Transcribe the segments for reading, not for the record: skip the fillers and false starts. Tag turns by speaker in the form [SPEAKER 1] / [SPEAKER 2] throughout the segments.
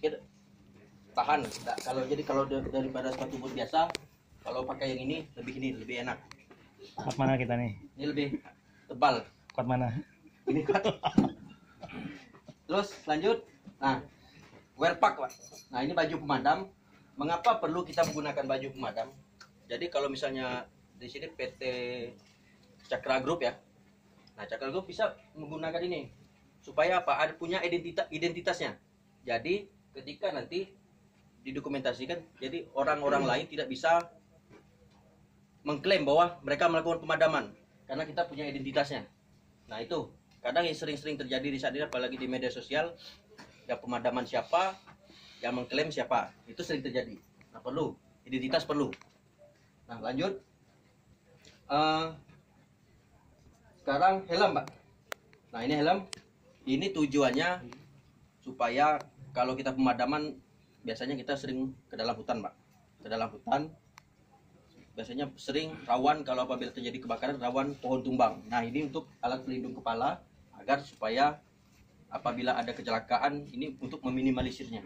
[SPEAKER 1] sedikit tahan. Nah, kalau daripada sepatu boot biasa, kalau pakai yang ini lebih enak.
[SPEAKER 2] Kuat mana kita nih?
[SPEAKER 1] Ini lebih tebal.
[SPEAKER 2] Kuat mana?
[SPEAKER 1] Ini kuat. Terus lanjut. Nah, wear pack, Pak. Nah, ini baju pemadam. Mengapa perlu kita menggunakan baju pemadam? Jadi kalau misalnya di sini PT Cakra Group ya. Nah, Cakra Group bisa menggunakan ini supaya apa? Ada punya identitasnya. Jadi ketika nanti didokumentasikan, jadi orang-orang lain tidak bisa mengklaim bahwa mereka melakukan pemadaman karena kita punya identitasnya. Nah, itu kadang yang sering-sering terjadi di saat ini, apalagi di media sosial, ya pemadaman siapa, yang mengklaim siapa, itu sering terjadi. Nah, perlu identitas perlu. Nah, lanjut. Sekarang helm, Pak. Nah, ini helm. Ini tujuannya supaya kalau kita pemadaman, biasanya kita sering ke dalam hutan, Pak. Ke dalam hutan biasanya sering rawan kalau apabila terjadi kebakaran, rawan pohon tumbang. Nah, ini untuk alat pelindung kepala agar supaya apabila ada kecelakaan ini untuk meminimalisirnya.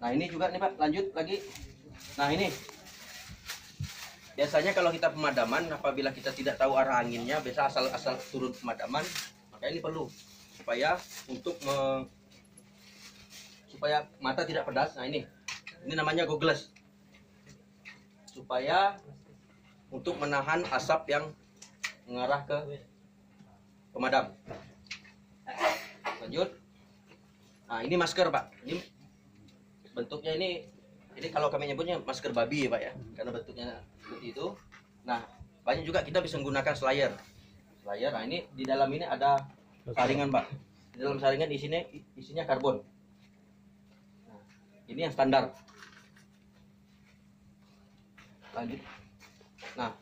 [SPEAKER 1] Nah, ini juga nih, Pak, lanjut lagi. Nah, ini biasanya kalau kita pemadaman, apabila kita tidak tahu arah anginnya, biasa asal turun pemadaman, maka ini perlu supaya untuk supaya mata tidak pedas. Nah, ini namanya goggles, supaya untuk menahan asap yang mengarah ke pemadam. Lanjut. Nah, ini masker, Pak. Ini bentuknya ini kalau kami nyebutnya masker babi ya, Pak ya, karena bentuknya seperti itu. Nah, banyak juga kita bisa menggunakan slayer. Nah, ini di dalam ini ada saringan, Pak. Di dalam saringan isinya karbon. Nah, ini yang standar. Lanjut. Nah,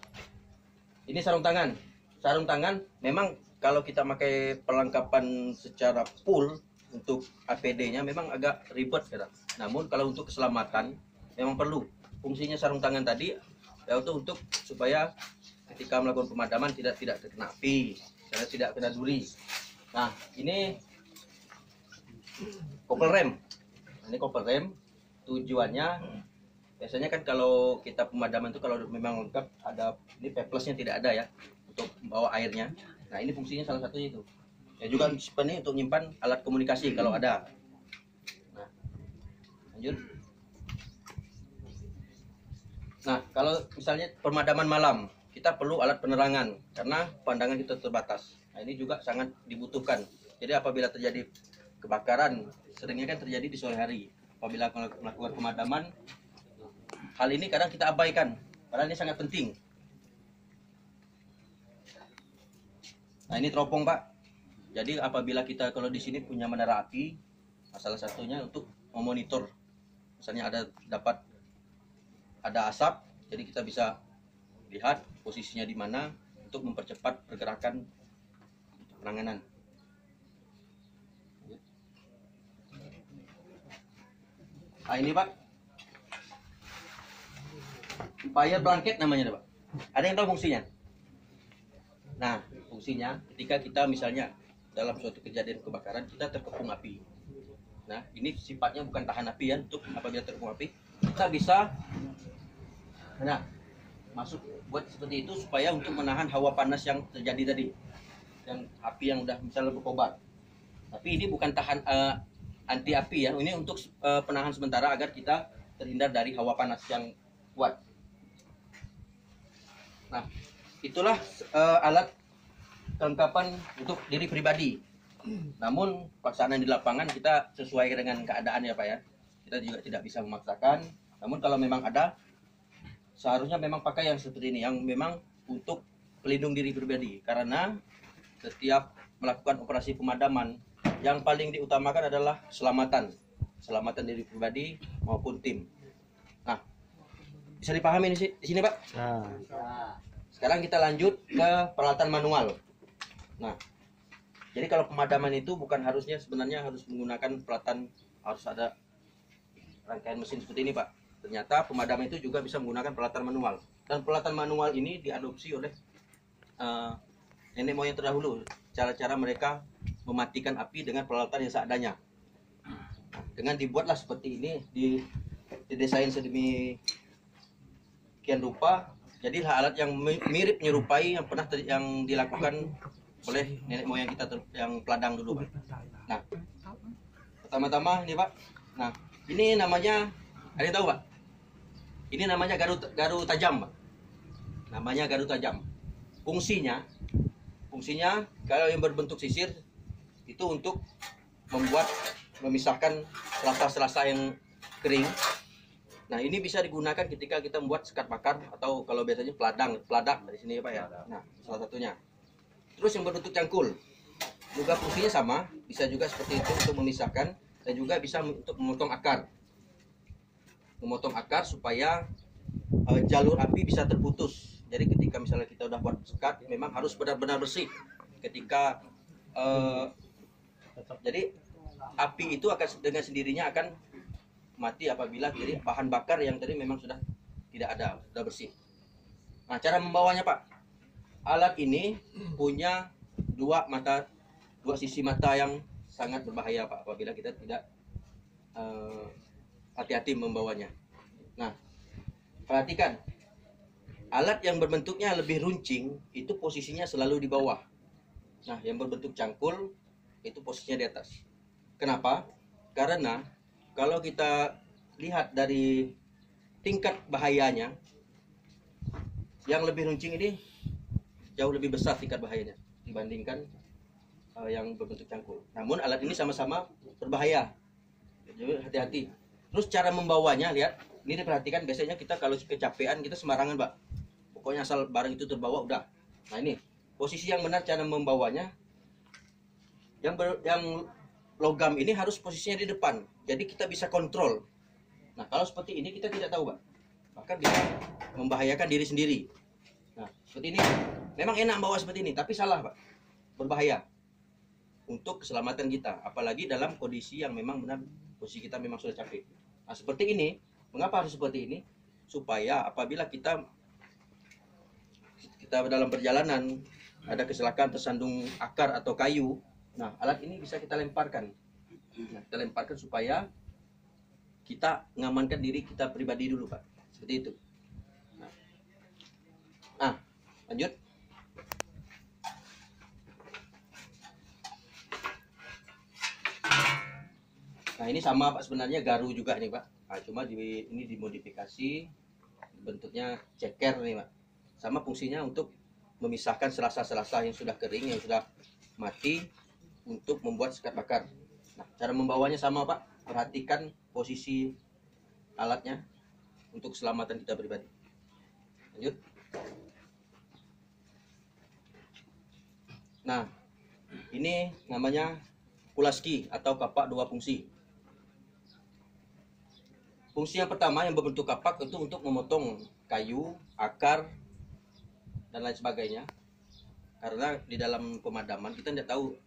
[SPEAKER 1] ini sarung tangan. Sarung tangan memang kalau kita pakai perlengkapan secara full untuk APD-nya memang agak ribet ya. Namun kalau untuk keselamatan memang perlu. Fungsinya sarung tangan tadi ya untuk supaya ketika melakukan pemadaman tidak terkena api, tidak kena duri. Nah, ini couple rem. Ini couple rem tujuannya biasanya kan kalau kita pemadaman itu kalau memang lengkap ada ini peplusnya tidak ada ya untuk membawa airnya. Nah, ini fungsinya salah satunya itu. Ya juga sebenarnya untuk menyimpan alat komunikasi kalau ada. Nah, lanjut. Nah, kalau misalnya pemadaman malam, kita perlu alat penerangan karena pandangan kita terbatas. Nah, ini juga sangat dibutuhkan. Jadi apabila terjadi kebakaran, seringnya kan terjadi di sore hari. Apabila melakukan pemadaman, hal ini kadang kita abaikan, padahal ini sangat penting. Nah, ini teropong, Pak. Jadi apabila kita kalau di sini punya menara api, salah satunya untuk memonitor. Misalnya ada asap, jadi kita bisa lihat posisinya di mana untuk mempercepat pergerakan penanganan. Nah, ini, Pak. Fire blanket namanya, Pak. Ada yang tahu fungsinya? Nah, fungsinya ketika kita misalnya dalam suatu kejadian kebakaran kita terkepung api. Nah, ini sifatnya bukan tahan api ya, untuk apabila terkepung api kita bisa masuk buat seperti itu supaya untuk menahan hawa panas yang terjadi tadi, yang api yang udah misalnya berkobar. Tapi ini bukan tahan anti api ya, ini untuk penahan sementara agar kita terhindar dari hawa panas yang kuat. Nah, itulah alat kelengkapan untuk diri pribadi. Namun pelaksanaan di lapangan kita sesuai dengan keadaan ya, Pak ya. Kita juga tidak bisa memaksakan. Namun kalau memang ada, seharusnya memang pakai yang seperti ini, yang memang untuk pelindung diri pribadi. Karena setiap melakukan operasi pemadaman, yang paling diutamakan adalah keselamatan diri pribadi maupun tim. Nah, bisa dipahami di sini, Pak? Nah, sekarang kita lanjut ke peralatan manual. Nah, jadi kalau pemadaman itu bukan harusnya sebenarnya harus menggunakan peralatan, harus ada rangkaian mesin seperti ini, Pak. Ternyata pemadaman itu juga bisa menggunakan peralatan manual. Dan peralatan manual ini diadopsi oleh nenek moyang terdahulu. Cara-cara mereka mematikan api dengan peralatan yang seadanya. Nah, dengan dibuatlah seperti ini, didesain sedemikian rupa, jadilah alat yang mirip menyerupai yang pernah yang dilakukan oleh nenek moyang kita yang peladang dulu, Pak. Nah, pertama-tama ini, Pak. Nah, ini namanya, ada yang tahu, Pak? Ini namanya garu tajam, Pak. Namanya garu tajam. Fungsinya kalau yang berbentuk sisir itu untuk memisahkan selasa-selasa yang kering. Nah, ini bisa digunakan ketika kita membuat sekat bakar atau kalau biasanya peladak dari sini, Pak ya. Nah, salah satunya. Terus yang berbentuk cangkul juga fungsinya sama, bisa juga seperti itu untuk memisahkan dan juga bisa untuk memotong akar. Memotong akar supaya jalur api bisa terputus. Jadi ketika misalnya kita udah buat sekat, memang harus benar-benar bersih. Ketika jadi api itu akan dengan sendirinya akan mati apabila jadi bahan bakar yang tadi memang sudah tidak ada, sudah bersih. Nah, cara membawanya, Pak. Alat ini punya dua sisi mata yang sangat berbahaya, Pak, apabila kita tidak hati-hati membawanya. Nah, perhatikan, alat yang berbentuknya lebih runcing itu posisinya selalu di bawah. Nah, yang berbentuk cangkul itu posisinya di atas. Kenapa? Karena kalau kita lihat dari tingkat bahayanya, yang lebih runcing ini jauh lebih besar tingkat bahayanya dibandingkan yang berbentuk cangkul. Namun alat ini sama-sama berbahaya. Jadi hati-hati. Terus cara membawanya, lihat. Ini diperhatikan, biasanya kita kalau kecapean kita sembarangan, Pak. Pokoknya asal barang itu terbawa udah. Nah, ini posisi yang benar cara membawanya. Yang logam ini harus posisinya di depan. Jadi kita bisa kontrol. Nah, kalau seperti ini kita tidak tahu, Pak. Maka bisa membahayakan diri sendiri. Nah, seperti ini. Memang enak bawa seperti ini, tapi salah, Pak. Berbahaya untuk keselamatan kita. Apalagi dalam kondisi yang memang benar posisi kita memang sudah capek. Nah, seperti ini. Mengapa harus seperti ini? Supaya apabila kita dalam perjalanan ada kecelakaan tersandung akar atau kayu, nah alat ini bisa kita lemparkan. Nah, kita lemparkan supaya kita mengamankan diri kita pribadi dulu, Pak. Seperti itu. Nah, lanjut. Nah, ini sama, Pak, sebenarnya garu juga nih, Pak. Nah, cuma ini dimodifikasi bentuknya ceker nih, Pak. Sama fungsinya untuk memisahkan selasa-selasa yang sudah kering, yang sudah mati untuk membuat sekat bakar. Nah, cara membawanya sama, Pak. Perhatikan posisi alatnya untuk keselamatan kita pribadi. Lanjut. Nah, ini namanya kulaski atau kapak dua fungsi. Fungsi yang pertama yang berbentuk kapak itu untuk memotong kayu, akar, dan lain sebagainya. Karena di dalam pemadaman kita tidak tahu,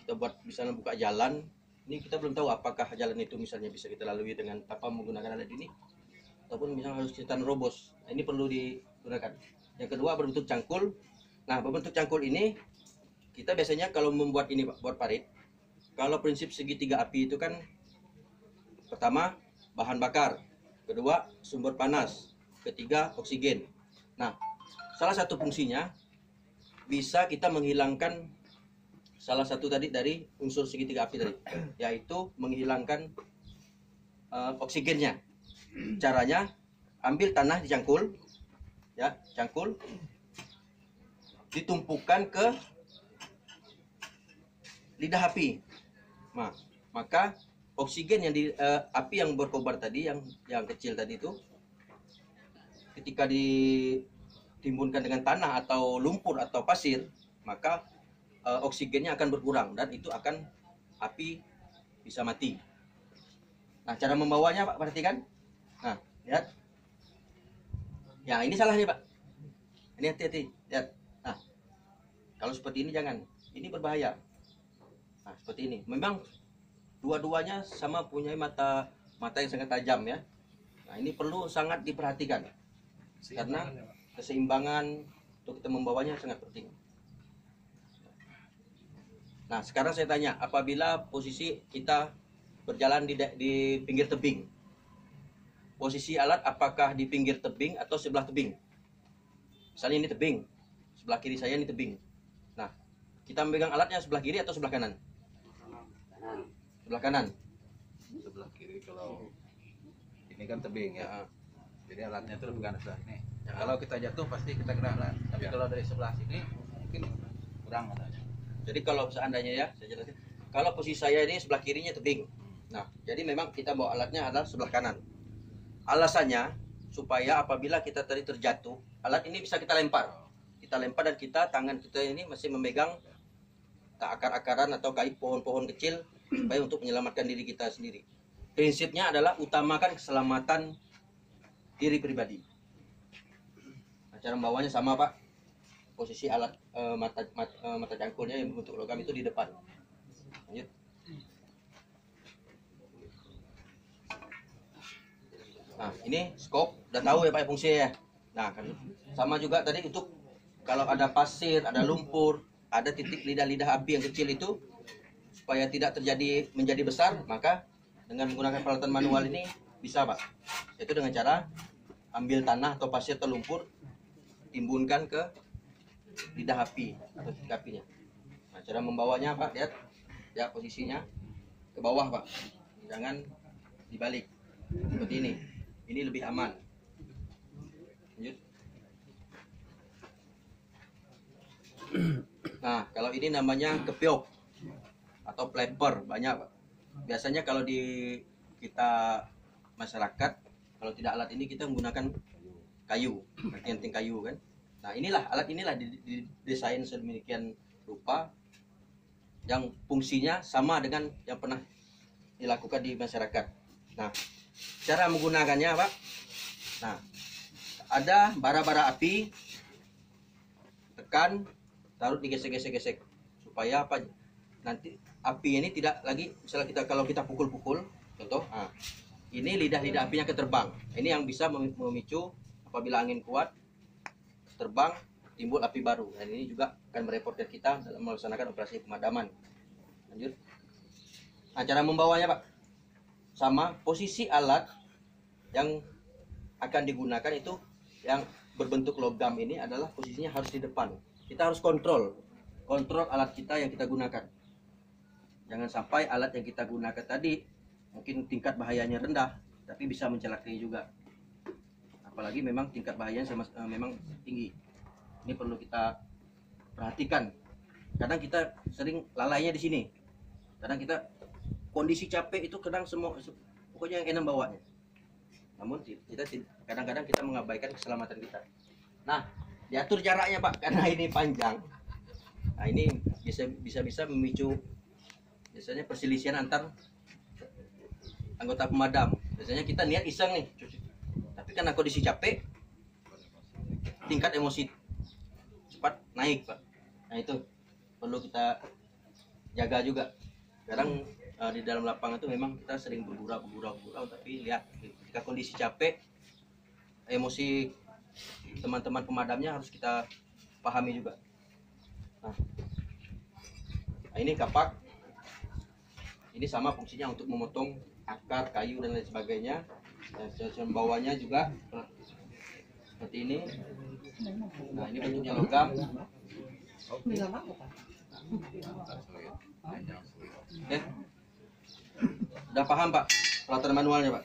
[SPEAKER 1] kita buat misalnya buka jalan, ini kita belum tahu apakah jalan itu misalnya bisa kita lalui dengan tanpa menggunakan alat ini, ataupun misalnya harus kita nerobos. Nah, ini perlu digunakan. Yang kedua berbentuk cangkul. Nah, berbentuk cangkul ini kita biasanya kalau membuat ini, Pak, buat parit. Kalau prinsip segitiga api itu kan pertama bahan bakar, kedua sumber panas, ketiga oksigen. Nah, salah satu fungsinya bisa kita menghilangkan salah satu tadi dari unsur segitiga api tadi, yaitu menghilangkan oksigennya. Caranya ambil tanah dicangkul, ya, cangkul, ditumpukan ke lidah api. Nah, maka oksigen yang api yang berkobar tadi, yang kecil tadi itu, ketika ditimbunkan dengan tanah atau lumpur atau pasir, maka oksigennya akan berkurang dan itu akan api bisa mati. Nah, cara membawanya, Pak, perhatikan. Nah, lihat. Ya, ini salah nih, Pak. Ini hati-hati, lihat. Nah, kalau seperti ini jangan. Ini berbahaya. Nah, seperti ini. Memang dua-duanya sama punya mata yang sangat tajam, ya. Nah, ini perlu sangat diperhatikan. Karena keseimbangan untuk kita membawanya sangat penting. Nah, sekarang saya tanya, apabila posisi kita berjalan di pinggir tebing. Posisi alat apakah di pinggir tebing atau sebelah tebing? Misalnya ini tebing, sebelah kiri saya ini tebing. Nah, kita memegang alatnya sebelah kiri atau sebelah kanan? Sebelah kanan.
[SPEAKER 3] Sebelah kiri kalau ini kan tebing ya. Jadi alatnya itu lebih kanan sebelah ini. Ya, kalau kita jatuh pasti kita kena alat. Tapi kalau dari sebelah sini mungkin kurang katanya.
[SPEAKER 1] Jadi kalau seandainya ya, saya jelasin. Kalau posisi saya ini sebelah kirinya tebing. Nah, jadi memang kita bawa alatnya adalah sebelah kanan. Alasannya supaya apabila kita tadi terjatuh, alat ini bisa kita lempar. Kita lempar dan tangan kita ini masih memegang akar-akaran atau kait pohon-pohon kecil supaya untuk menyelamatkan diri kita sendiri. Prinsipnya adalah utamakan keselamatan diri pribadi. Nah, cara membawanya sama Pak. Posisi alat mata cangkulnya yang berbentuk logam itu di depan. Lanjut. Nah, ini scope udah tahu ya Pak fungsinya ya. Nah, kan sama juga tadi untuk kalau ada pasir, ada lumpur, ada titik lidah-lidah api yang kecil itu supaya tidak terjadi menjadi besar, maka dengan menggunakan peralatan manual ini bisa Pak. Itu dengan cara ambil tanah atau pasir atau lumpur, timbunkan ke lidah api atau titik apinya. Nah, cara membawanya Pak, lihat ya posisinya ke bawah Pak, jangan dibalik seperti ini. Ini lebih aman. Lanjut. Nah, kalau ini namanya kepiok atau flapper banyak Pak. Biasanya kalau di kita masyarakat, kalau tidak alat ini kita menggunakan kayu, ranting kayu kan. Nah, alat inilah didesain sedemikian rupa yang fungsinya sama dengan yang pernah dilakukan di masyarakat. Nah, cara menggunakannya Pak. Nah, ada bara-bara api, tekan, taruh digesek-gesek supaya apa? Nanti api ini tidak lagi, misalnya kalau kita pukul-pukul, contoh, ini lidah-lidah apinya keterbang. Ini yang bisa memicu apabila angin kuat, terbang, timbul api baru. Dan ini juga akan merepotkan kita dalam melaksanakan operasi pemadaman. Lanjut. Nah, cara membawanya Pak. Sama, posisi alat yang akan digunakan itu yang berbentuk logam ini adalah posisinya harus di depan. Kita harus kontrol alat kita yang kita gunakan. Jangan sampai alat yang kita gunakan tadi mungkin tingkat bahayanya rendah, tapi bisa mencelakai juga. Apalagi memang tingkat bahayanya memang tinggi. Ini perlu kita perhatikan. Kadang kita sering lalainya di sini. Kadang kita kondisi capek itu kadang semua pokoknya yang enak bawanya. Namun kita kadang-kadang kita mengabaikan keselamatan kita. Nah, diatur jaraknya Pak karena ini panjang. Nah, ini bisa memicu biasanya perselisihan antar anggota pemadam. Biasanya kita niat iseng nih, tapi karena kondisi capek, tingkat emosi cepat naik Pak. Nah, itu perlu kita jaga juga. Kadang di dalam lapangan itu memang kita sering bergurau, tapi lihat ketika kondisi capek, emosi teman-teman pemadamnya harus kita pahami juga. Nah, ini kapak, ini sama fungsinya untuk memotong akar kayu dan lain sebagainya. Dan membawanya juga seperti ini. Nah, ini bentuknya logam. Oke. Udah paham Pak peralatan manualnya Pak?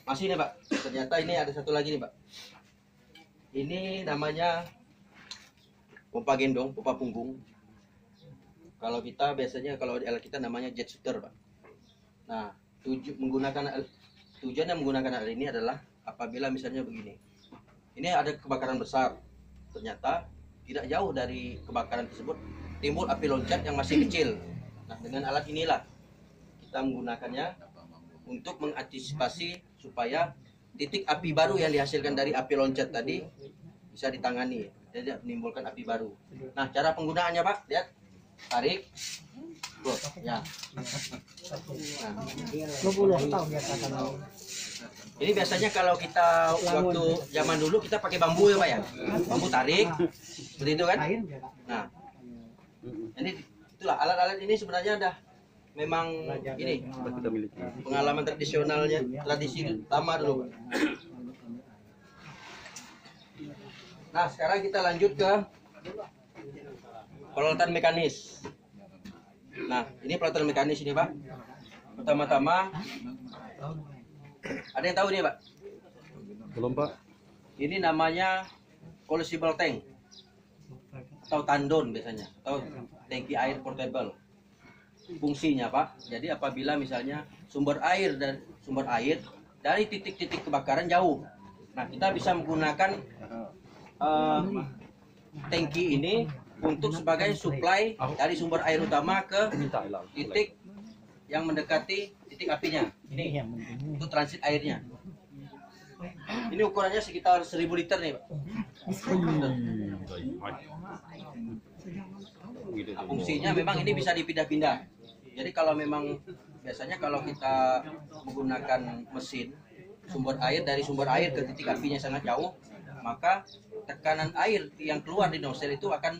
[SPEAKER 1] Masih nih Pak, ternyata ini ada satu lagi nih Pak. Ini namanya pompa gendong, pompa punggung. Kalau kita biasanya kalau di alat kita namanya jet shooter Pak. Nah, tujuannya menggunakan alat ini adalah apabila misalnya begini. Ini ada kebakaran besar. Ternyata tidak jauh dari kebakaran tersebut timbul api loncat yang masih kecil. Nah, dengan alat inilah kita menggunakannya untuk mengantisipasi supaya titik api baru yang dihasilkan dari api loncat tadi bisa ditangani, tidak menimbulkan api baru. Nah, cara penggunaannya Pak, lihat, tarik, ya. Nah, ini biasanya kalau kita waktu zaman dulu kita pakai bambu ya Pak ya, bambu tarik, seperti itu kan. Nah, ini itulah alat-alat ini sebenarnya memang ini
[SPEAKER 3] kita miliki.
[SPEAKER 1] pengalaman tradisionalnya, tradisi lama dulu. Nah, sekarang kita lanjut ke peralatan mekanis. Nah, ini peralatan mekanis ini, Pak. Pertama-tama, ada yang tahu nih, Pak?
[SPEAKER 3] Belum, Pak.
[SPEAKER 1] Ini namanya collapsible tank atau tandon biasanya, atau tangki air portable. Fungsinya, Pak, jadi apabila misalnya sumber air dari titik-titik kebakaran jauh, nah kita bisa menggunakan tangki ini untuk sebagai supply dari sumber air utama ke titik yang mendekati titik apinya. Ini untuk transit airnya. Ini ukurannya sekitar 1000 liter nih, Pak. Nah, fungsinya memang ini bisa dipindah-pindah. Jadi kalau memang biasanya kalau kita menggunakan mesin sumber air dari sumber air ke titik apinya sangat jauh, maka tekanan air yang keluar di nozzle itu akan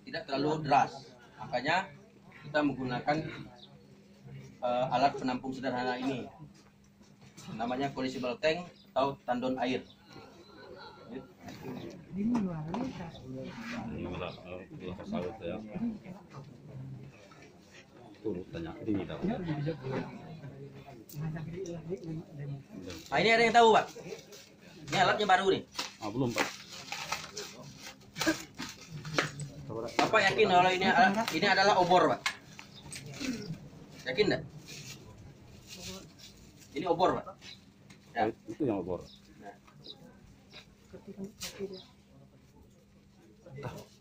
[SPEAKER 1] tidak terlalu deras. Makanya kita menggunakan alat penampung sederhana ini. Namanya collapsible tank atau tandon air. Nah, ini ada yang tahu, Pak? Ini alatnya baru nih.
[SPEAKER 3] Belum, Pak.
[SPEAKER 1] Bapak yakin kalau ini adalah obor, Pak? Yakin enggak? Ini obor, Pak. Ya.
[SPEAKER 3] Itu yang obor.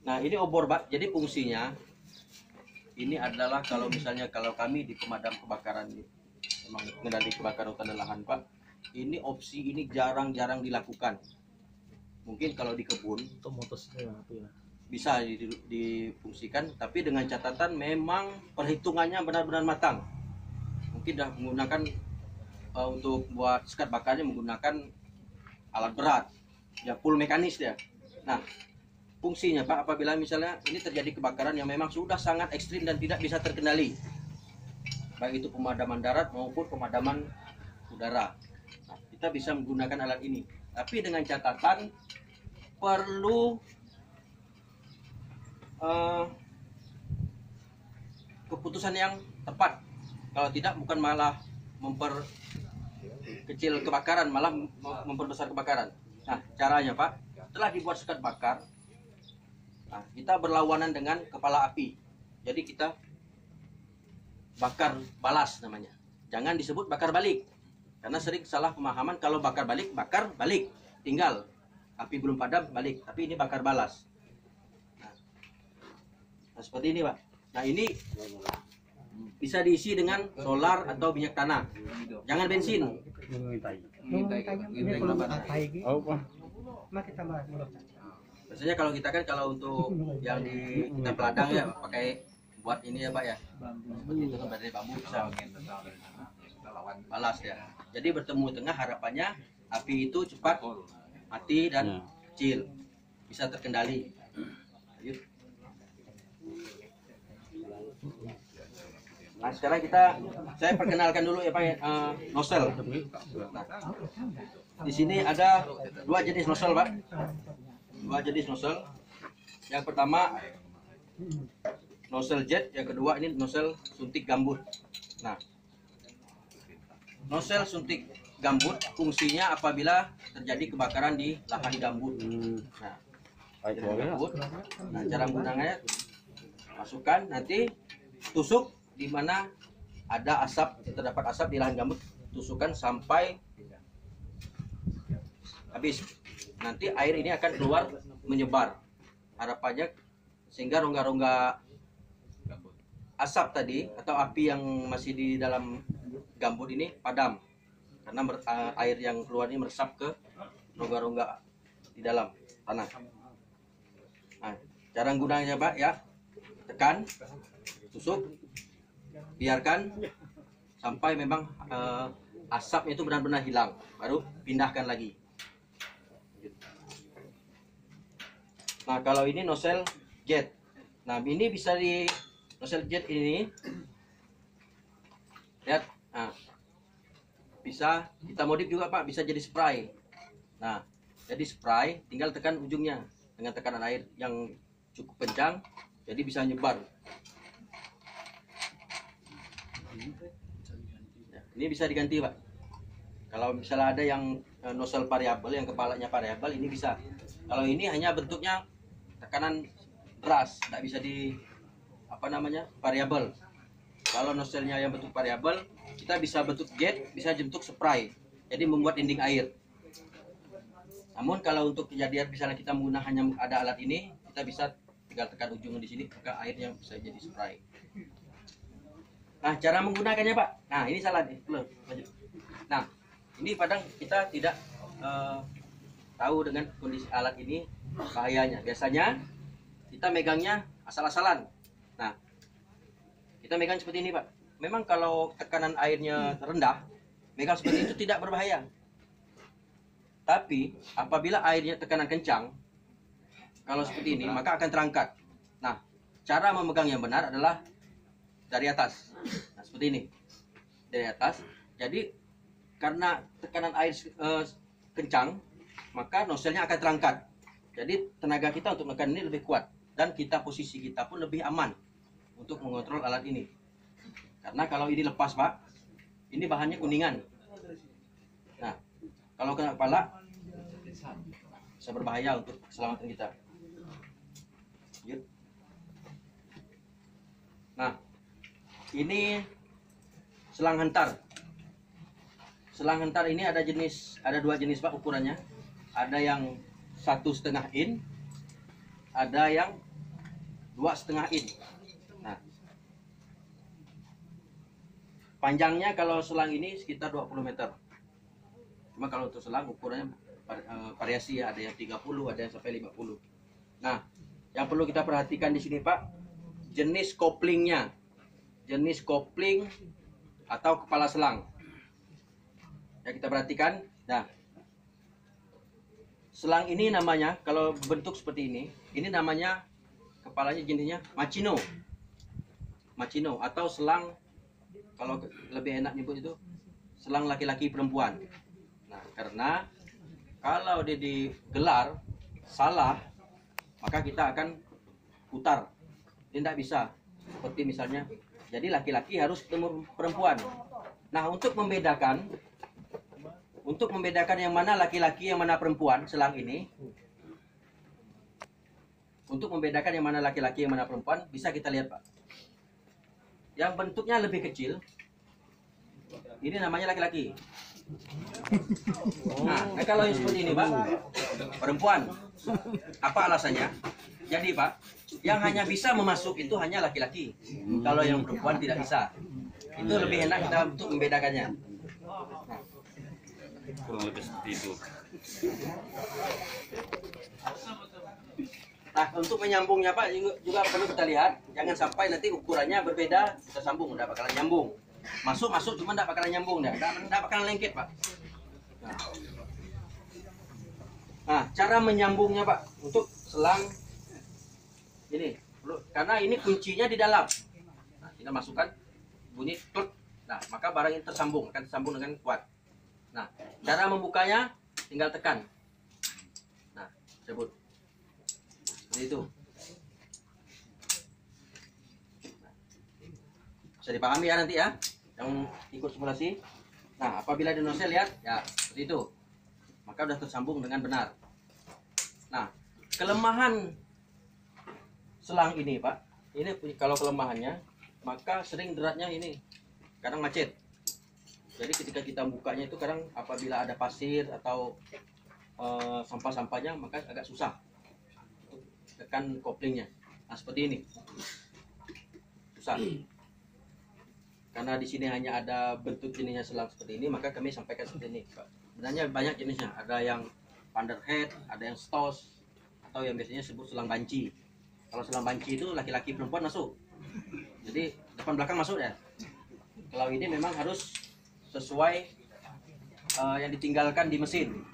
[SPEAKER 1] Nah, ini obor, Pak. Jadi fungsinya ini adalah kalau misalnya kalau kami di pemadam kebakaran, memang mengendali kebakaran hutan dan lahan, Pak, ini opsi ini jarang-jarang dilakukan. Mungkin kalau di kebun bisa difungsikan, tapi dengan catatan memang perhitungannya benar-benar matang. Mungkin dah menggunakan untuk buat sekat bakarnya menggunakan alat berat, ya full mekanis ya. Nah, fungsinya, Pak, apabila misalnya ini terjadi kebakaran yang memang sudah sangat ekstrim dan tidak bisa terkendali, baik itu pemadaman darat maupun pemadaman udara, nah, kita bisa menggunakan alat ini. Tapi dengan catatan perlu keputusan yang tepat. Kalau tidak, bukan malah memperkecil kebakaran, malah memperbesar kebakaran. Nah, caranya, Pak, setelah dibuat sekat bakar, nah, kita berlawanan dengan kepala api. Jadi kita bakar balas namanya. Jangan disebut bakar balik. Karena sering salah pemahaman kalau bakar balik, tinggal. Api belum padam, balik. Tapi ini bakar balas. Nah, seperti ini, Pak. Nah, ini bisa diisi dengan solar atau minyak tanah. Jangan bensin. Biasanya kalau kita kan kalau untuk yang di kita peladang ya pakai buat ini ya, Pak ya. Seperti itu kan dari bambu bisa balas ya. Jadi bertemu tengah, harapannya api itu cepat mati dan kecil, bisa terkendali. Nah, sekarang saya perkenalkan dulu ya, Pak ya, nozzle. Nah, di sini ada dua jenis nozzle, Pak. Dua jenis nozzle. Yang pertama nozzle jet, yang kedua ini nozzle suntik gambut. Nah, nozzle suntik gambut fungsinya apabila terjadi kebakaran di lahan gambut. Nah, nah, cara menggunakannya, masukkan, nanti tusuk di mana ada asap, terdapat asap di lahan gambut, tusukkan sampai habis. Nanti air ini akan keluar menyebar, harapannya sehingga rongga-rongga asap tadi atau api yang masih di dalam gambut ini padam, karena air yang keluar ini meresap ke rongga-rongga di dalam tanah. Nah, cara gunanya, Pak ya, tekan, tusuk, biarkan sampai memang asapnya itu benar-benar hilang, baru pindahkan lagi. Nah, kalau ini nozzle jet. Nah, ini bisa di nozzle jet ini Lihat, nah, bisa kita modif juga Pak, bisa jadi spray. Nah, jadi spray tinggal tekan ujungnya dengan tekanan air yang cukup kencang, jadi bisa nyebar. Ya, ini bisa diganti Pak. Kalau misalnya ada yang nozzle variabel, yang kepalanya variabel, ini bisa. Kalau ini hanya bentuknya tekanan deras, tidak bisa di variabel. Kalau nozzle-nya yang bentuk variabel, kita bisa bentuk jet, bisa bentuk spray, jadi membuat dinding air. Namun kalau untuk kejadian misalnya kita menggunakan hanya ada alat ini, kita bisa tinggal tekan ujung di sini, maka airnya bisa jadi spray. Nah, cara menggunakannya Pak, nah ini salah nih, lanjut. Nah, ini kadang kita tidak tahu dengan kondisi alat ini bahayanya. Biasanya kita megangnya asal-asalan. Nah, kita megang seperti ini Pak. Memang kalau tekanan airnya rendah, megang seperti itu tidak berbahaya. Tapi apabila airnya tekanan kencang, kalau seperti ini maka akan terangkat. Nah, cara memegang yang benar adalah dari atas. Nah, seperti ini. Dari atas. Jadi karena tekanan air kencang, maka nozzle-nya akan terangkat. Jadi tenaga kita untuk menekan ini lebih kuat, dan posisi kita pun lebih aman untuk mengontrol alat ini. Karena kalau ini lepas Pak, ini bahannya kuningan. Nah, kalau kena kepala bisa berbahaya untuk keselamatan kita. Nah, ini selang hentar. Selang hentar ini ada dua jenis Pak ukurannya. Ada yang 1,5 in, ada yang 2,5 in. Nah, panjangnya kalau selang ini sekitar 20 meter. Cuma kalau untuk selang ukurannya variasi ya, ada yang 30, ada yang sampai 50. Nah, yang perlu kita perhatikan di sini Pak, jenis koplingnya. Jenis kopling atau kepala selang. Ya, kita perhatikan. Nah, selang ini namanya, kalau bentuk seperti ini namanya kepalanya jenisnya Machino. Machino atau selang, kalau lebih enak nyebut itu selang laki-laki perempuan. Nah, karena kalau dia digelar salah, maka kita akan putar. Dia tidak bisa seperti misalnya, jadi laki-laki harus ketemu perempuan. Nah, untuk membedakan yang mana laki-laki, yang mana perempuan selang ini, untuk membedakan yang mana laki-laki, yang mana perempuan, bisa kita lihat Pak. Yang bentuknya lebih kecil, ini namanya laki-laki. Nah, kalau yang seperti ini Pak, perempuan. Apa alasannya? Jadi Pak, yang hanya bisa memasuk itu hanya laki-laki. Kalau yang perempuan tidak bisa. Itu lebih enak kita untuk membedakannya.
[SPEAKER 2] Kurang lebih seperti itu.
[SPEAKER 1] Nah, untuk menyambungnya Pak juga perlu kita lihat, jangan sampai nanti ukurannya berbeda, kita sambung tidak bakalan nyambung. Masuk cuma tidak bakalan nyambung, tidak bakalan lengket Pak. Nah, cara menyambungnya Pak untuk selang ini, karena ini kuncinya di dalam. Nah, kita masukkan bunyi klik. Nah, maka barang ini akan tersambung dengan kuat. Nah, cara membukanya tinggal tekan. Nah, sebut. Seperti itu. Bisa dipahami ya nanti ya, yang ikut simulasi. Nah, apabila di nozzle lihat, ya seperti itu. Maka sudah tersambung dengan benar. Nah, kelemahan selang ini Pak, ini kalau kelemahannya, maka sering deratnya ini kadang macet. Jadi ketika kita bukanya itu kadang apabila ada pasir atau sampah-sampahnya, maka agak susah tekan koplingnya. Nah, seperti ini susah. Karena di sini hanya ada bentuk jenisnya selang seperti ini, maka kami sampaikan seperti ini Pak. Sebenarnya banyak jenisnya, ada yang Panderhead, ada yang Stoss, atau yang biasanya sebut selang banci. Kalau selang banci itu laki-laki perempuan masuk, jadi depan belakang masuk ya. Kalau ini memang harus sesuai yang ditinggalkan di mesin.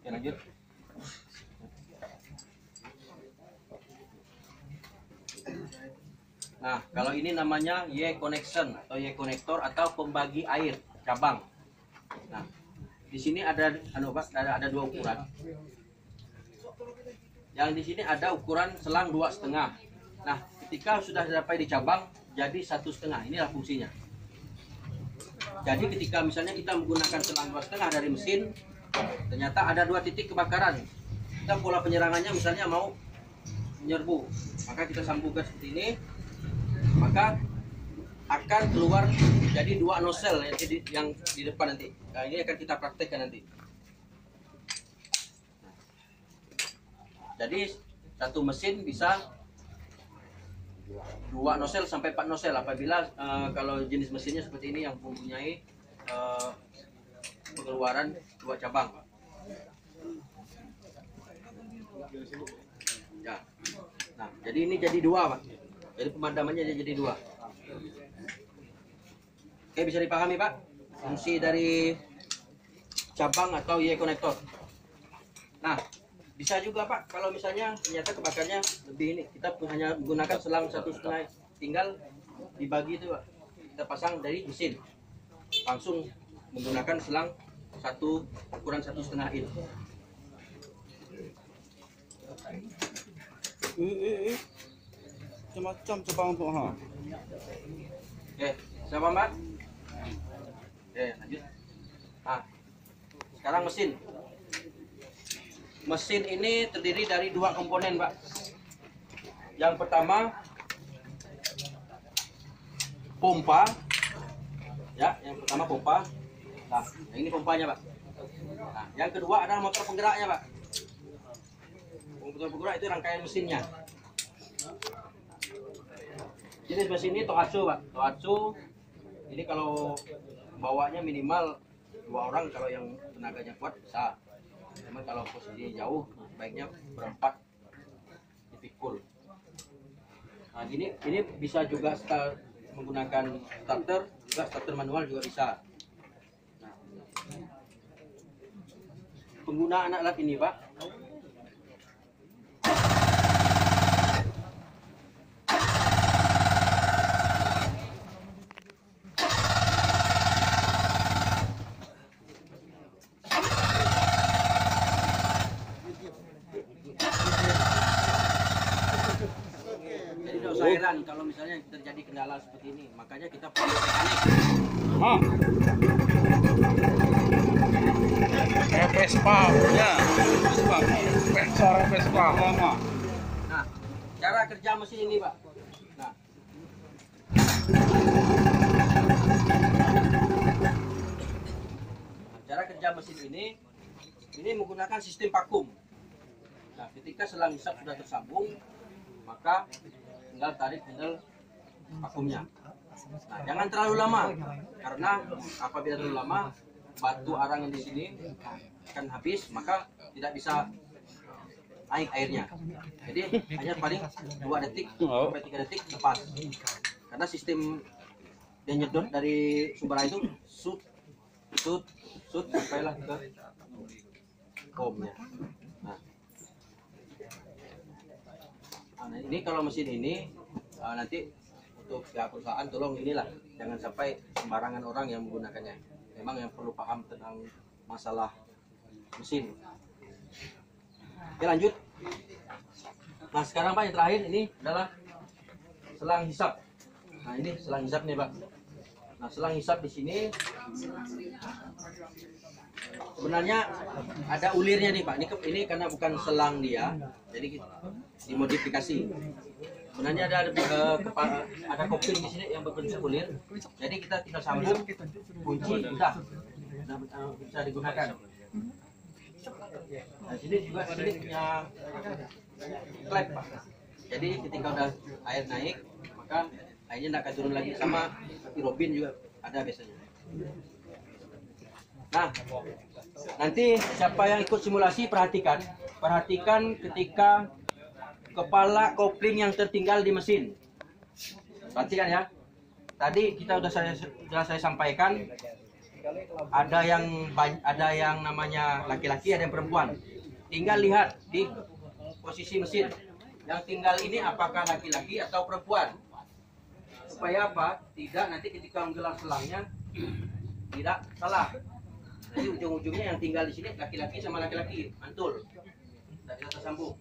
[SPEAKER 1] Oke, lanjut. Nah, kalau ini namanya Y connection atau Y konektor atau pembagi air cabang. Nah, di sini ada ada dua ukuran. Yang di sini ada ukuran selang 2,5. Nah, ketika sudah sampai di cabang jadi 1,5. Inilah fungsinya. Jadi ketika misalnya kita menggunakan selang 2,5 dari mesin, ternyata ada 2 titik kebakaran. Kita pola penyerangannya misalnya mau menyerbu, maka kita sambungkan seperti ini, maka akan keluar jadi 2 nozzle yang di depan nanti. Nah, ini akan kita praktekkan nanti. Jadi satu mesin bisa 2 nozzle sampai 4 nozzle apabila kalau jenis mesinnya seperti ini yang mempunyai pengeluaran 2 cabang. Ya. Nah, jadi ini jadi 2, Pak. Jadi pemadamannya jadi 2. Oke, bisa dipahami, Pak? Fungsi dari cabang atau Y konektor. Nah, bisa juga, Pak, kalau misalnya ternyata kebakarnya lebih ini, kita hanya menggunakan selang 1,5, tinggal dibagi itu, Pak. Kita pasang dari mesin. Langsung menggunakan selang ukuran 1,5 in.
[SPEAKER 4] Macam-macam cabang tu ha.
[SPEAKER 1] Oke, siapa Mbak? Oke, lanjut. Nah, sekarang mesin. Mesin ini terdiri dari 2 komponen, Pak. Yang pertama pompa. Ya, yang pertama pompa. Nah, ini pompanya, Pak. Nah, yang kedua adalah motor penggeraknya, Pak. Motor penggerak itu rangkaian mesinnya. Jenis mesin ini Tohatsu, Pak. Tohatsu ini kalau bawanya minimal 2 orang, kalau yang tenaganya kuat bisa. Cuman kalau posisi jauh baiknya berempat dipikul. Nah, ini bisa juga menggunakan starter, juga starter manual juga bisa. Nah, penggunaan alat ini, Pak, heran kalau misalnya terjadi kendala seperti ini, makanya kita perlu mekanik.
[SPEAKER 4] Vespa ya. Suara Vespa lama.
[SPEAKER 1] Nah, cara kerja mesin ini, Pak. Nah, cara kerja mesin ini menggunakan sistem vakum. Nah, ketika selang hisap sudah tersambung, maka tinggal tarik handle vakumnya. Nah, jangan terlalu lama, karena apabila terlalu lama batu arang yang di sini akan habis, maka tidak bisa naik airnya. Jadi hanya paling 2 detik sampai 3 detik lepas. Karena sistem dia nyedot dari sumber air itu sut sampailah ke komnya. Nah, ini kalau mesin ini nanti untuk pihak perusahaan tolong inilah, jangan sampai sembarangan orang yang menggunakannya. Memang yang perlu paham tentang masalah mesin. Oke, lanjut. Nah, sekarang, Pak, yang terakhir ini adalah selang hisap. Nah, ini selang hisap nih, Pak. Nah, selang hisap di sini sebenarnya ada ulirnya nih, Pak. Ini karena bukan selang dia, jadi dimodifikasi. Sebenarnya ada kopling di sini yang berbentuk ulir. Jadi kita tinggal sambung, kunci, udah bisa digunakan. Nah, sini juga punya klep, Pak. Jadi ketika udah air naik, maka airnya tidak akan turun lagi. Sama seperti robin juga ada biasanya. Nah, nanti siapa yang ikut simulasi perhatikan ketika kepala kopling yang tertinggal di mesin. Perhatikan ya. Tadi kita sudah saya sampaikan ada yang namanya laki-laki, ada yang perempuan. Tinggal lihat di posisi mesin. Yang tinggal ini apakah laki-laki atau perempuan. supaya apa? Tidak nanti ketika menggelar selangnya tidak salah. Jadi ujung-ujungnya yang tinggal di sini laki-laki sama laki-laki mantul, tidak bisa tersambung.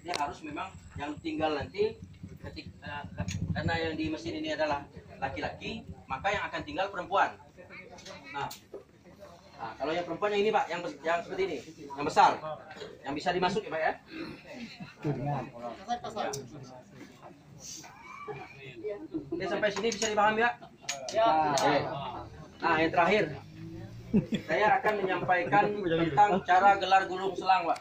[SPEAKER 1] Dia harus memang yang tinggal nanti ketika, karena yang di mesin ini adalah laki-laki, maka yang akan tinggal perempuan. Nah, kalau yang perempuan yang ini Pak, yang seperti ini, yang besar, yang bisa dimasuk ya Pak ya. Oke, sampai sini bisa dipahami Pak? Ya. Oke. Nah, yang terakhir, saya akan menyampaikan tentang cara gelar gulung selang Pak.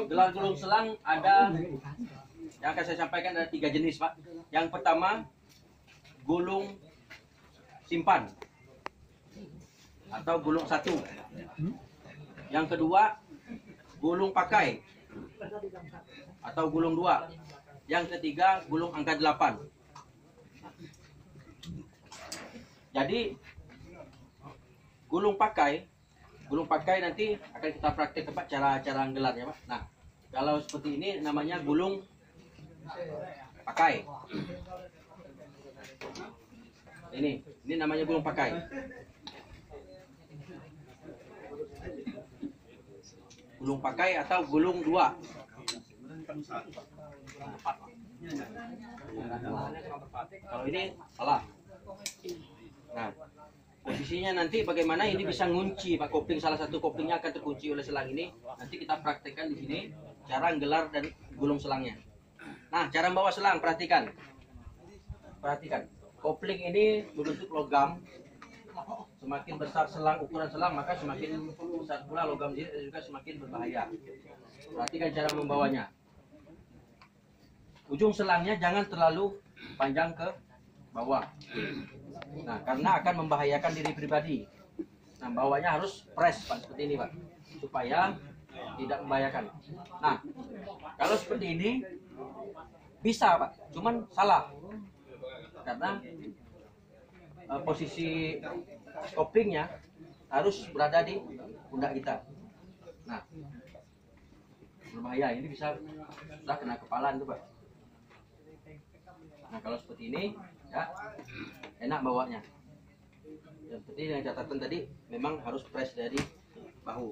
[SPEAKER 1] Gelar gulung selang ada yang akan saya sampaikan ada 3 jenis Pak. Yang pertama gulung simpan atau gulung satu. Yang kedua gulung pakai atau gulung 2. Yang ketiga gulung angka 8. Jadi gulung pakai nanti akan kita praktek Pak cara gelarnya Pak. Nah, kalau seperti ini namanya gulung pakai. Ini namanya gulung pakai. Gulung pakai atau gulung 2. Kalau ini salah. Nah, posisinya nanti bagaimana ini bisa ngunci Pak kopling, salah satu koplingnya akan terkunci oleh selang ini. Nanti kita praktekkan di sini cara gelar dan gulung selangnya. Nah, cara membawa selang perhatikan. Kopling ini berbentuk logam. Semakin besar ukuran selang maka semakin besar pula logam ini dan juga semakin berbahaya. Perhatikan cara membawanya. Ujung selangnya jangan terlalu panjang ke bawah. Nah, karena akan membahayakan diri pribadi. Nah, bawahnya harus press Pak, seperti ini Pak, supaya tidak membahayakan. Nah, kalau seperti ini bisa Pak, cuman salah. Karena posisi koplingnya harus berada di pundak kita. Nah, berbahaya, ini bisa sudah kena kepala itu Pak. Nah, kalau seperti ini ya enak bawanya. Dan seperti yang catatan tadi memang harus press dari bahu.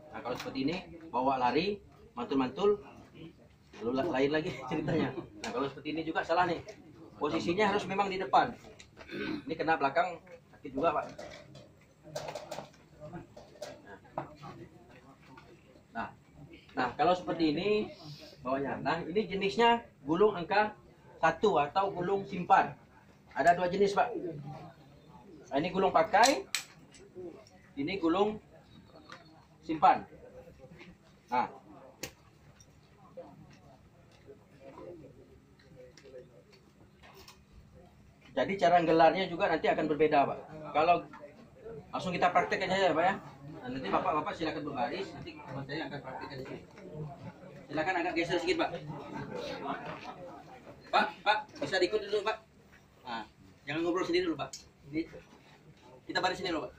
[SPEAKER 1] Nah, kalau seperti ini bawa lari mantul-mantul lalu lain lagi ceritanya. Nah, kalau seperti ini juga salah nih. Posisinya harus memang di depan. Ini kena belakang sakit juga Pak. Nah, kalau seperti ini bawahnya. Nah, ini jenisnya gulung angka 1 atau gulung simpan. Ada 2 jenis Pak. Nah, ini gulung pakai, ini gulung simpan. Nah, jadi cara gelarnya juga nanti akan berbeda Pak. Kalau langsung kita praktek aja ya Pak ya. Nah, nanti bapak-bapak silakan berbaris, nanti saya akan praktekkan di sini. Silakan agak geser sedikit Pak. Pak, bisa diikut dulu Pak. Nah, jangan ngobrol sendiri dulu Pak. Ini, kita baris sini dulu Pak.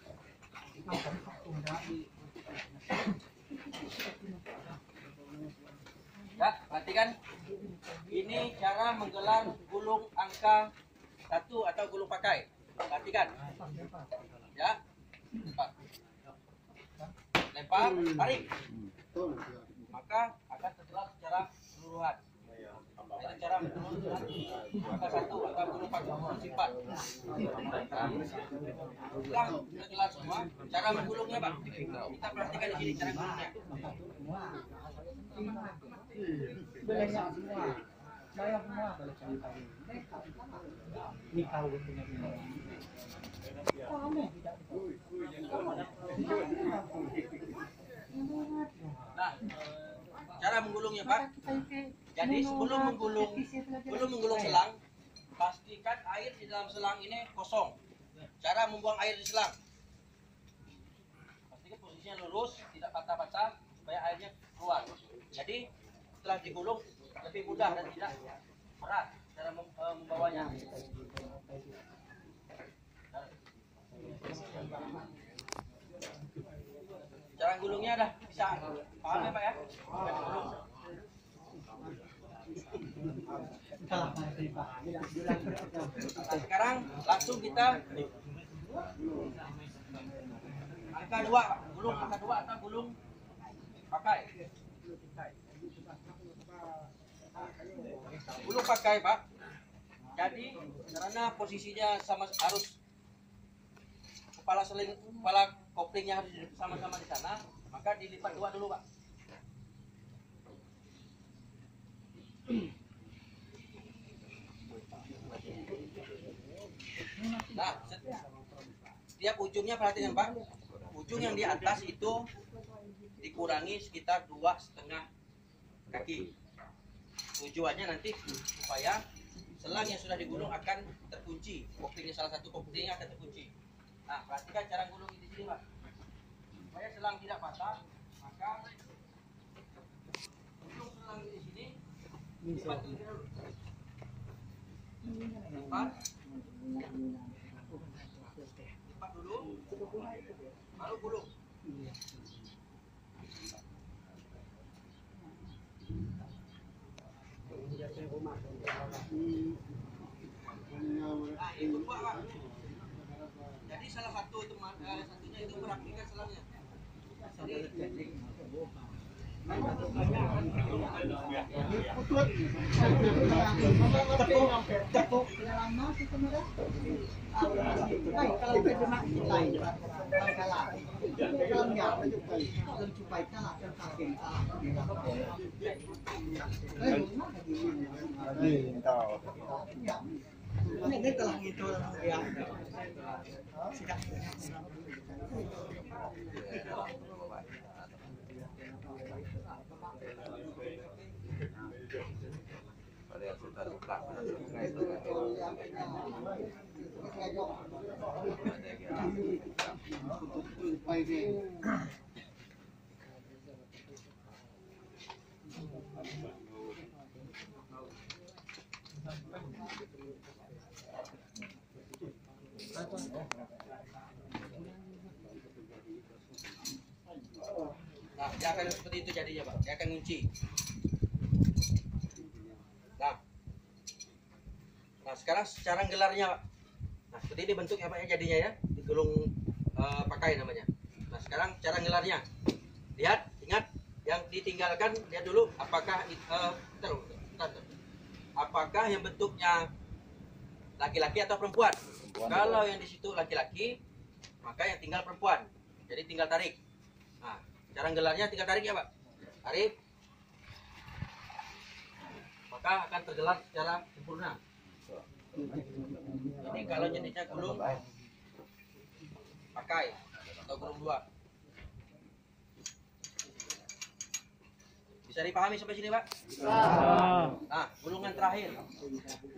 [SPEAKER 1] Ya, perhatikan. Ini cara menggelar gulung angka 1 atau gulung pakai. Perhatikan. Ya. Pak. Lempar, tarik. Maka akan tergelar secara keseluruhan. Ini cara menggelar angka 1 atau gulung pakai gulung simpan. Setelah tergelar semua, cara menggulungnya Pak. Kita perhatikan di sini cara gulungnya. Nah, cara menggulungnya Pak. Jadi sebelum menggulung selang, pastikan air di dalam selang ini kosong. Cara membuang air di selang. Pastikan posisinya lurus, tidak patah-patah supaya airnya keluar. Jadi setelah digulung lebih mudah dan tidak berat cara membawanya. Cara gulungnya dah bisa paham ya Pak ya? Nah, sekarang langsung kita angka 2, gulung angka 2 atau gulung pakai. Gulung pakai, Pak. Jadi karena posisinya sama harus kepala koplingnya harus sama-sama di sana, maka dilipat 2 dulu, Pak. Nah, setiap ujungnya perhatikan, Pak. Ujung yang di atas itu dikurangi sekitar 2,5 kaki. Tujuannya nanti supaya selang yang sudah digulung akan terkunci. Koplingnya, salah satu koplingnya akan terkunci. Nah, perhatikan cara gulung di sini, Pak. Supaya selang tidak patah, maka ujung selang di sini lipat dulu. Lipat dulu, baru gulung. Nah, itu Pak. Jadi salah satu satunya itu merapikan selangnya. Jadi nah, dia akan seperti itu jadinya, Pak. Dia akan ngunci. Nah, sekarang secara gelarnya, Pak. Nah, seperti ini bentuknya, Pak, ya, jadinya ya. Digulung pakai namanya. Nah, sekarang cara gelarnya. Lihat, ingat yang ditinggalkan, lihat dulu apakah apakah yang bentuknya laki-laki atau perempuan. Kalau yang di situ laki-laki, maka yang tinggal perempuan. Jadi tinggal tarik. Nah, cara gelarnya tinggal tarik ya, Pak. Tarik. Maka akan tergelar secara sempurna. Jadi kalau jenisnya gulung pakai atau gulung 2. Bisa dipahami sampai sini, Pak? Nah, gulungan terakhir.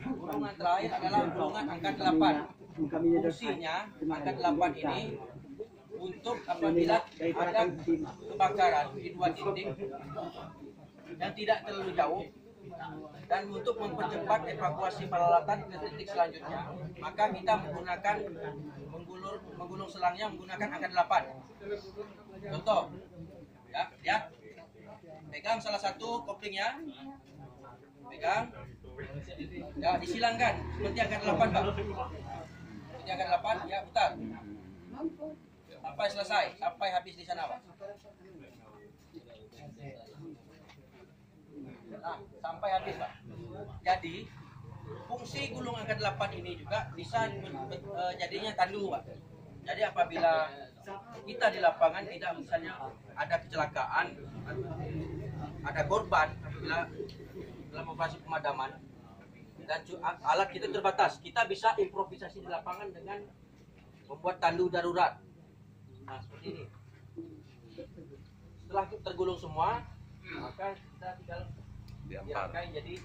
[SPEAKER 1] Gulungan terakhir adalah gulungan angka 8. Fungsinya angka 8 ini untuk apabila ada kebakaran di 2 titik yang tidak terlalu jauh dan untuk mempercepat evakuasi peralatan ke titik selanjutnya, maka kita menggunakan menggulung selangnya menggunakan angka 8. Contoh, ya, lihat. Pegang salah satu koplingnya, pegang, ya disilangkan seperti angka 8, Pak. Seperti angka 8, ya putar sampai selesai, sampai habis di sana, Pak. Nah, sampai habis, Pak. Jadi fungsi gulung angka 8 ini juga bisa jadinya tandu, Pak. Jadi apabila kita di lapangan tidak misalnya ada kecelakaan, ada korban apabila dalam operasi pemadaman dan alat kita terbatas, kita bisa improvisasi di lapangan dengan membuat tandu darurat. Nah, seperti ini. Setelah tergulung semua, maka kita tinggal dirangkai jadi